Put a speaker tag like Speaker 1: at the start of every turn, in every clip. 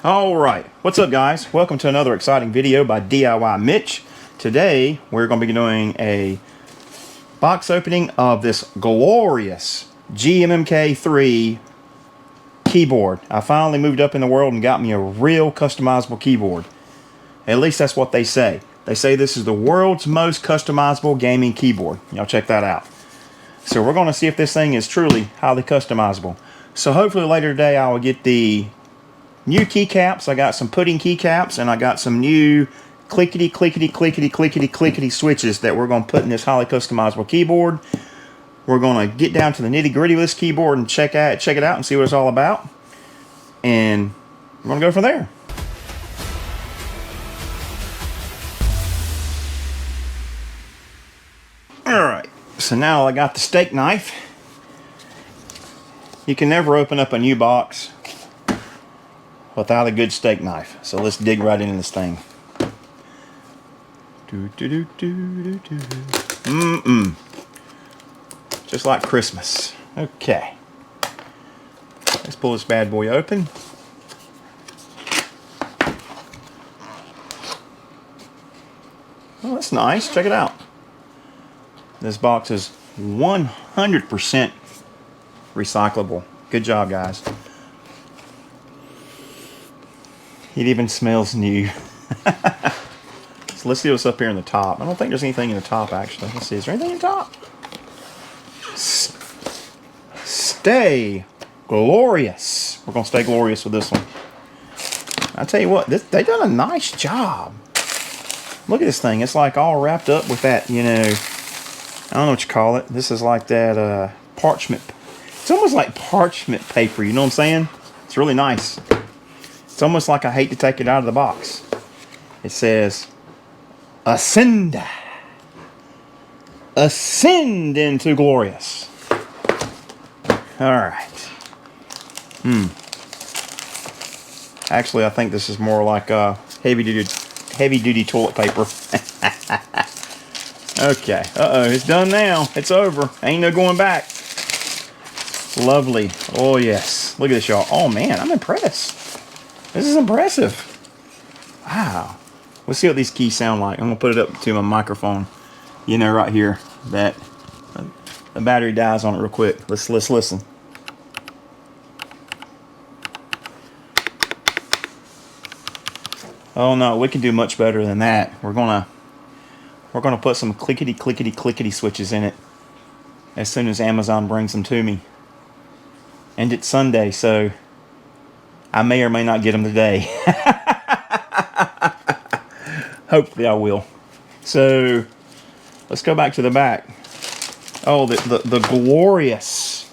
Speaker 1: Alright, what's up guys? Welcome to another exciting video by DIY Mitch. Today we're going to be doing a box opening of this glorious GMMK3 keyboard. I finally moved up in the world and got me a real customizable keyboard. At least that's what they say. They say this is the world's most customizable gaming keyboard. Y'all check that out. So we're going to see if this thing is truly highly customizable. So hopefully later today I will get the new keycaps. I got some pudding keycaps and I got some new clickety clickety clickety clickety clickety switches that we're going to put in this highly customizable keyboard. We're going to get down to the nitty gritty of this keyboard and check it out and see what it's all about. And we're going to go from there. Alright, so now I got the steak knife. You can never open up a new box without a good steak knife. So let's dig right into this thing. Just like Christmas. Okay. Let's pull this bad boy open. Oh, that's nice. Check it out. This box is 100% recyclable. Good job, guys. It even smells new. So let's see what's up here in the top. I don't think there's anything in the top, actually. Let's see. Is there anything in the top? Stay glorious. We're going to stay glorious with this one. I tell you what, they done a nice job. Look at this thing. It's like all wrapped up with that, you know, I don't know what you call it. This is like that parchment. It's almost like parchment paper, you know what I'm saying? It's really nice. It's almost like I hate to take it out of the box. It says, Ascend. Ascend into glorious. Alright. Actually, I think this is more like heavy duty toilet paper. Okay. Uh-oh, it's done now. It's over. Ain't no going back. Lovely. Oh, yes. Look at this, y'all. Oh, man, I'm impressed. This is impressive. Wow. Let's see what these keys sound like. I'm going to put it up to my microphone. You know, right here. That the battery dies on it real quick. Let's listen. Oh, no. We can do much better than that. We're going to put some clickety clickety clickety switches in it as soon as Amazon brings them to me. And it's Sunday, so I may or may not get them today. Hopefully I will. So let's go back to the back. Oh, the glorious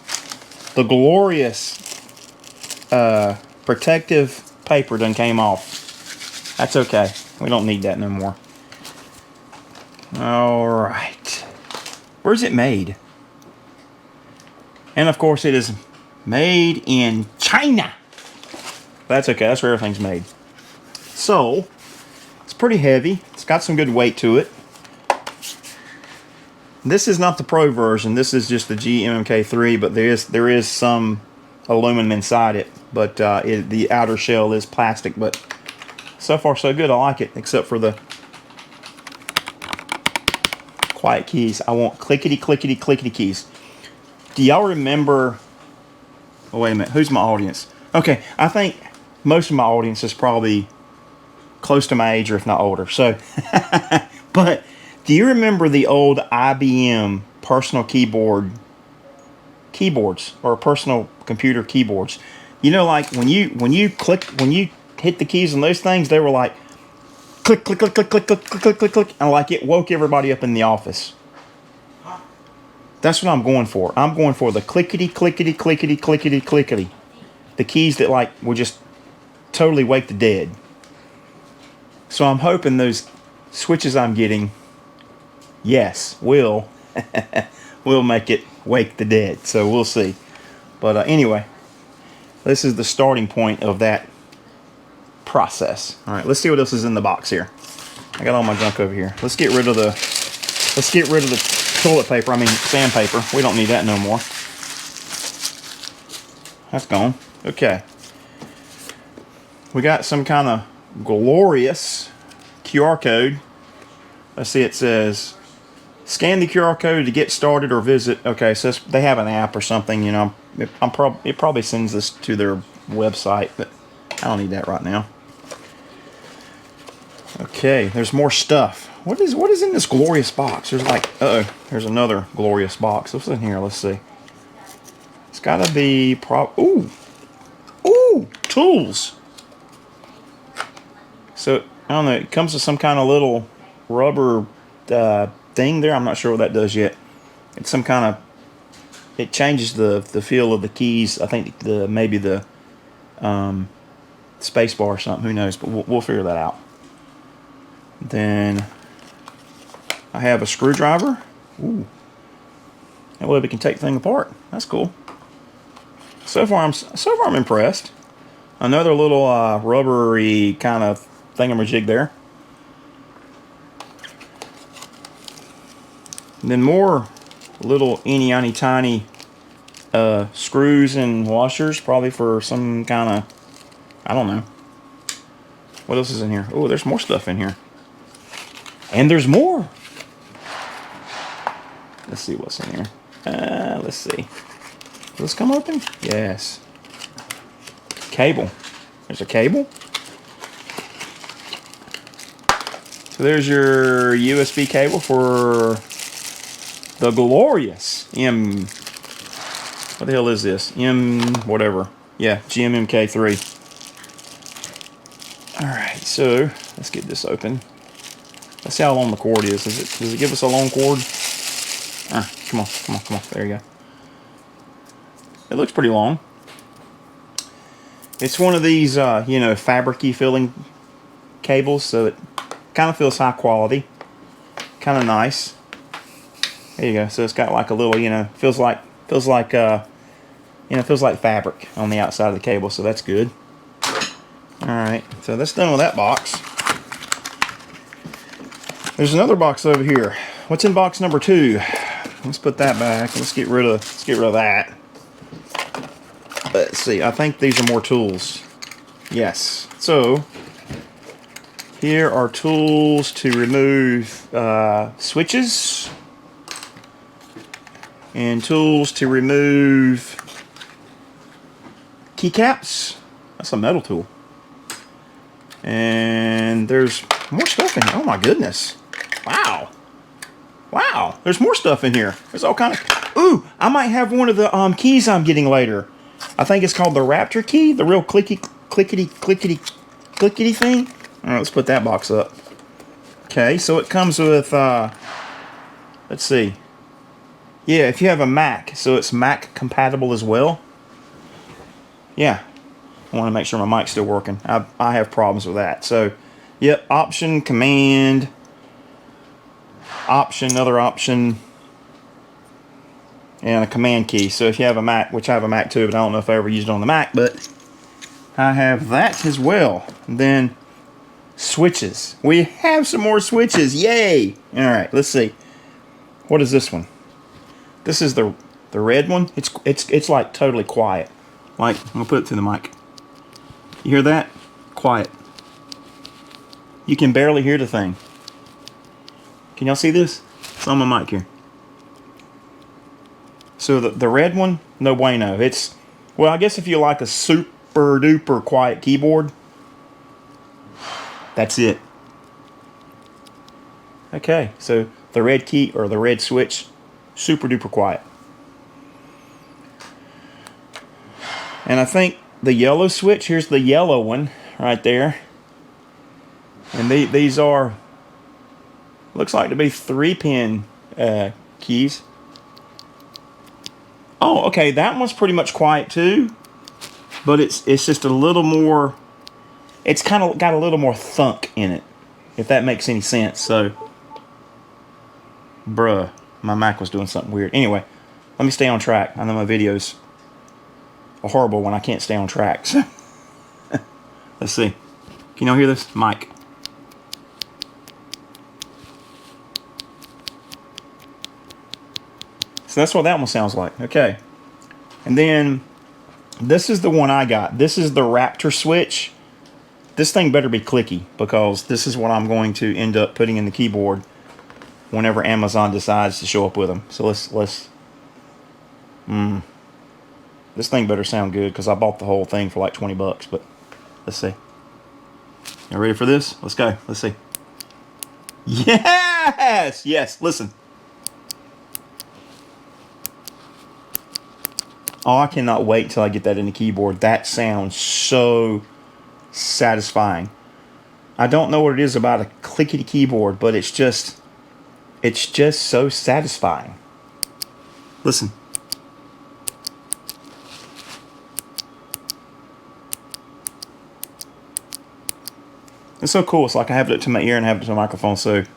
Speaker 1: protective paper done came off. That's okay. We don't need that no more. All right. Where's it made? And of course it is made in China. That's okay. That's where everything's made. So, it's pretty heavy. It's got some good weight to it. This is not the Pro version. This is just the GMMK3, but there is some aluminum inside it. But the outer shell is plastic. But so far so good. I like it, except for the quiet keys. I want clickety clickety clickety keys. Do y'all remember? Oh, wait a minute. Who's my audience? Okay, I think most of my audience is probably close to my age, or if not older. So, but do you remember the old IBM personal keyboards or personal computer keyboards? You know, like when you hit the keys on those things, they were like click click click click click click click click click, and like it woke everybody up in the office. That's what I'm going for. I'm going for the clickety clickety clickety clickety clickety. The keys that like will just totally wake the dead. So I'm hoping those switches I'm getting, yes, will make it wake the dead. So we'll see. But anyway, this is the starting point of that process. All right, let's see what else is in the box here. I got all my junk over here. Let's get rid of the toilet paper. I mean sandpaper. We don't need that no more. That's gone. Okay. We got some kind of glorious QR code. Let's see, it says, scan the QR code to get started or visit. Okay, so they have an app or something, you know. It probably sends this to their website, but I don't need that right now. Okay, there's more stuff. What is in this glorious box? There's like, there's another glorious box. What's in here? Let's see. It's gotta be ooh, tools. So I don't know. It comes with some kind of little rubber thing there. I'm not sure what that does yet. It's some kind of. It changes the feel of the keys. I think maybe the space bar or something. Who knows? But we'll figure that out. Then I have a screwdriver. Ooh. That way we can take the thing apart. That's cool. So far I'm impressed. Another little rubbery kind of thingamajig there. And then more little tiny screws and washers, probably for some kind of, I don't know. What else is in here? Oh, there's more stuff in here. And there's more. Let's see what's in here. Let's see. Will this come open? Yes. Cable. There's a cable. So there's your USB cable for the glorious what the hell is this? Whatever. Yeah, GMMK3. Alright, so let's get this open. Let's see how long the cord is. Does it give us a long cord? Come on. There you go. It looks pretty long. It's one of these, fabric-y feeling cables, so it kind of feels high quality. Kind of nice. There you go. So it's got like a little, feels like fabric on the outside of the cable, so that's good. All right, so that's done with that box. There's another box over here. What's in box number 2? Let's put that back. Let's get rid of that. Let's see. I think these are more tools. Yes. So here are tools to remove switches and tools to remove keycaps. That's a metal tool. And there's more stuff in here. Oh my goodness. Wow. There's more stuff in here. There's all kind of... Ooh, I might have one of the keys I'm getting later. I think it's called the Raptor key. The real clickety thing. All right, let's put that box up. Okay, so it comes with... let's see. Yeah, if you have a Mac, so it's Mac compatible as well. Yeah. I want to make sure my mic's still working. I have problems with that. So, yep, option, command, option, another option, and a command key. So if you have a Mac, which I have a Mac too, but I don't know if I ever used it on the Mac, but I have that as well. And then switches. We have some more switches. Yay! All right, let's see. What is this one? This is the red one. It's like totally quiet. Like, I'm gonna put it to the mic. You hear that? Quiet. You can barely hear the thing. Can y'all see this? It's on my mic here. So the red one, no bueno. It's, well, I guess if you like a super duper quiet keyboard, that's it. Okay, so the red key or the red switch, super duper quiet. And I think the yellow switch, here's the yellow one right there. And these are, looks like to be 3-pin keys. Oh, okay, that one's pretty much quiet too. But it's just a little more, it's kind of got a little more thunk in it, if that makes any sense. So, bruh, my Mac was doing something weird. Anyway, let me stay on track. I know my videos are horrible when I can't stay on track. So let's see. Can y'all hear this? Mic. So that's what that one sounds like. Okay. And then this is the one I got. This is the Raptor switch. this thing better be clicky, because this is what I'm going to end up putting in the keyboard whenever Amazon decides to show up with them. So let's this thing better sound good, because I bought the whole thing for like 20 bucks, but let's see. You ready for this? Let's go. Let's see. Yes! Yes, listen. Oh, I cannot wait until I get that in the keyboard. That sounds so satisfying. I don't know what it is about a clickety keyboard, but it's just so satisfying. Listen. It's so cool. It's like I have it to my ear and I have it to my microphone, so it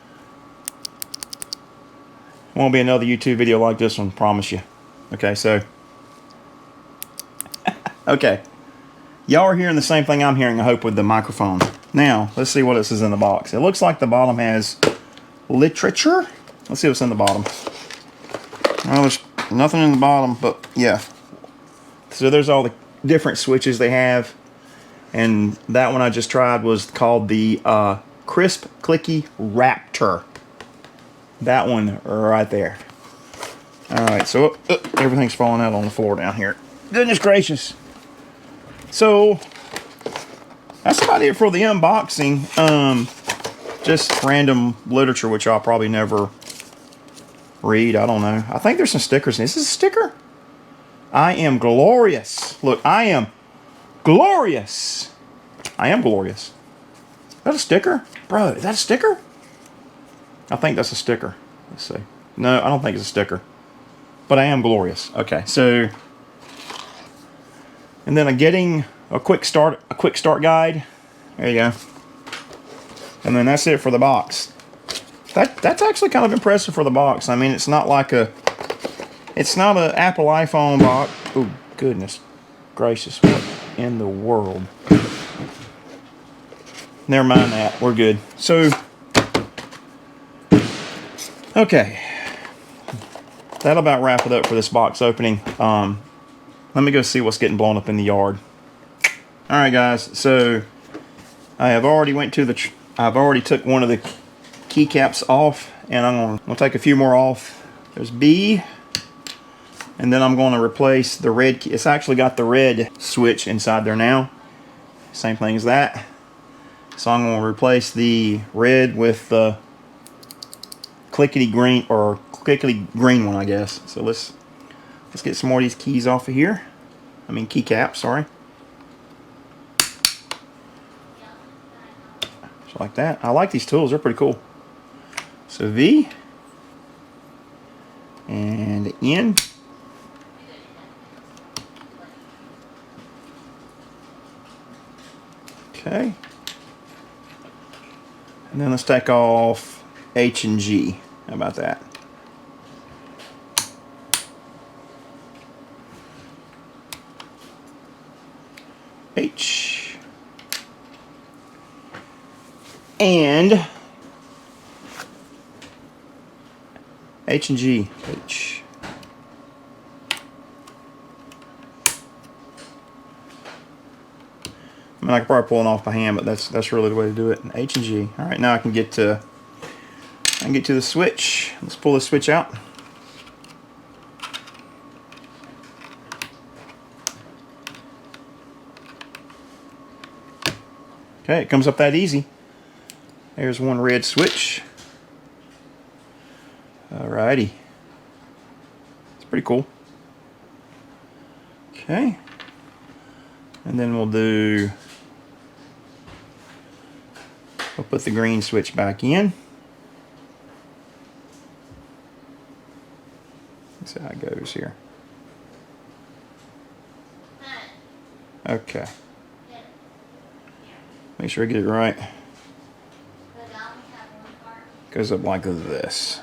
Speaker 1: won't be another YouTube video like this one, promise you. Okay, so okay. Y'all are hearing the same thing I'm hearing, I hope, with the microphone. Now, let's see what this is in the box. It looks like the bottom has literature. Let's see what's in the bottom. Well, there's nothing in the bottom, but yeah. So there's all the different switches they have. And that one I just tried was called the Crisp Clicky Raptor. That one right there. Alright, so everything's falling out on the floor down here. Goodness gracious. So, that's about it for the unboxing. Just random literature, which I'll probably never read. I don't know. I think there's some stickers. Is this a sticker? I am glorious. Look, I am glorious. I am glorious. Is that a sticker? Bro, is that a sticker? I think that's a sticker. Let's see. No, I don't think it's a sticker. But I am glorious. Okay, so... And then getting a quick start guide. There you go. And then that's it for the box. That's actually kind of impressive for the box. I mean, it's not like it's not an Apple iPhone box. Oh, goodness gracious. What in the world? Never mind that. We're good. So, okay. That'll about wrap it up for this box opening. Let me go see what's getting blown up in the yard. All right, guys. So I have already I've already took one of the keycaps off, and I'm gonna take a few more off. There's B, and then I'm going to replace the red key. It's actually got the red switch inside there now. Same thing as that. So I'm going to replace the red with the clickety green, or clickety green one, I guess. So let's get some more of these keys off of here. I mean keycaps, sorry. Just like that. I like these tools, they're pretty cool. So V and N. Okay. And then let's take off H and G. How about that? H and H and G. H. I mean, I could probably pull it off by hand, but that's really the way to do it. H and G. All right, now I can get to the switch. Let's pull the switch out. Okay, it comes up that easy. There's one red switch. Alrighty. It's pretty cool. Okay. And then we'll put the green switch back in. Let's see how it goes here. Okay. Make sure I get it right. Goes up like this.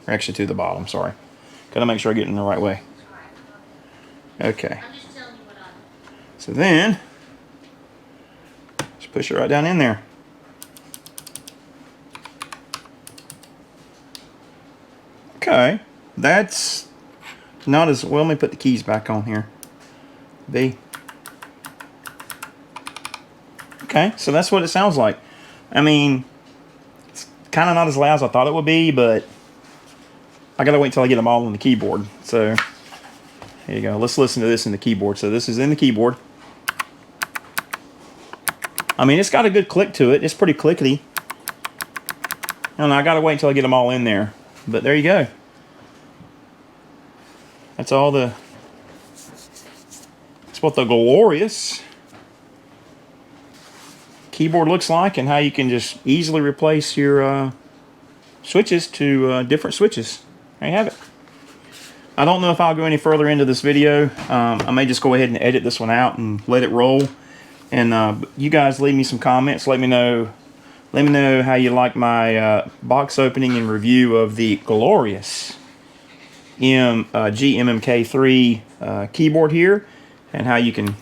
Speaker 1: Or actually to the bottom, sorry. Gotta make sure I get it in the right way. Okay. So then, just push it right down in there. Okay. That's not as well. Let me put the keys back on here. B. Okay, so that's what it sounds like. I mean, it's kind of not as loud as I thought it would be, but I gotta wait until I get them all on the keyboard. So here you go. Let's listen to this in the keyboard. So this is in the keyboard. I mean, it's got a good click to it. It's pretty clickety. I don't know, I gotta wait until I get them all in there. But there you go. That's all the... That's what the glorious keyboard looks like, and how you can just easily replace your switches to different switches. There you have it. I don't know if I'll go any further into this video. I may just go ahead and edit this one out and let it roll. And you guys leave me some comments. Let me know how you like my box opening and review of the glorious GMMK3 keyboard here, and how you can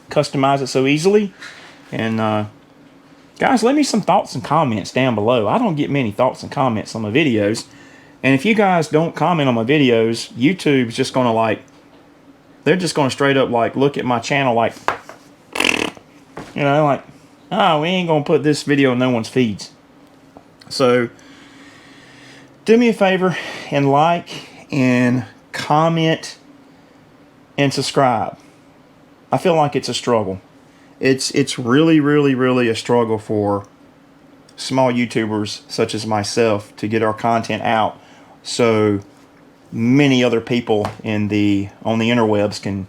Speaker 1: customize it so easily. And guys, leave me some thoughts and comments down below. I don't get many thoughts and comments on my videos. And if you guys don't comment on my videos, YouTube's just gonna like, they're just gonna straight up like look at my channel like, you know, like, oh, we ain't gonna put this video in no one's feeds. So do me a favor and like and comment and subscribe. I feel like it's a struggle. It's really, really, really a struggle for small YouTubers such as myself to get our content out, so many other people on the interwebs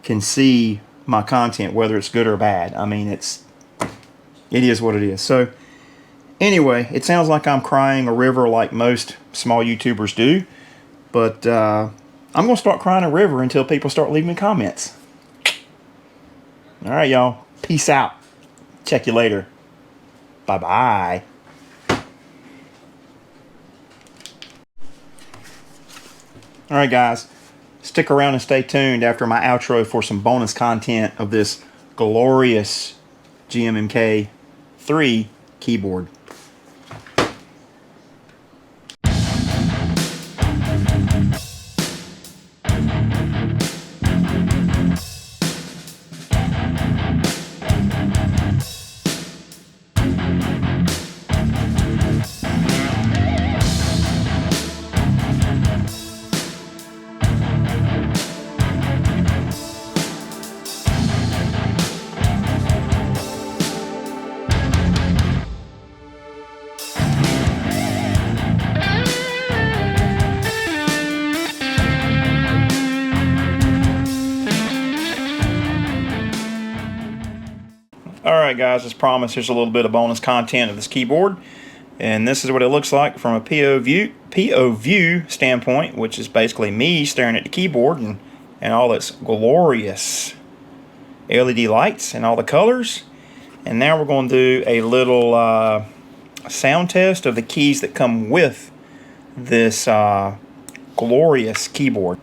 Speaker 1: can see my content, whether it's good or bad. I mean, it is what it is. So anyway, it sounds like I'm crying a river like most small YouTubers do, but I'm gonna start crying a river until people start leaving comments. All right, y'all. Peace out. Check you later. Bye-bye. All right, guys. Stick around and stay tuned after my outro for some bonus content of this glorious GMMK3 keyboard. Alright guys, as promised, here's a little bit of bonus content of this keyboard. And this is what it looks like from a POV standpoint, which is basically me staring at the keyboard and all its glorious LED lights and all the colors. And now we're going to do a little sound test of the keys that come with this glorious keyboard.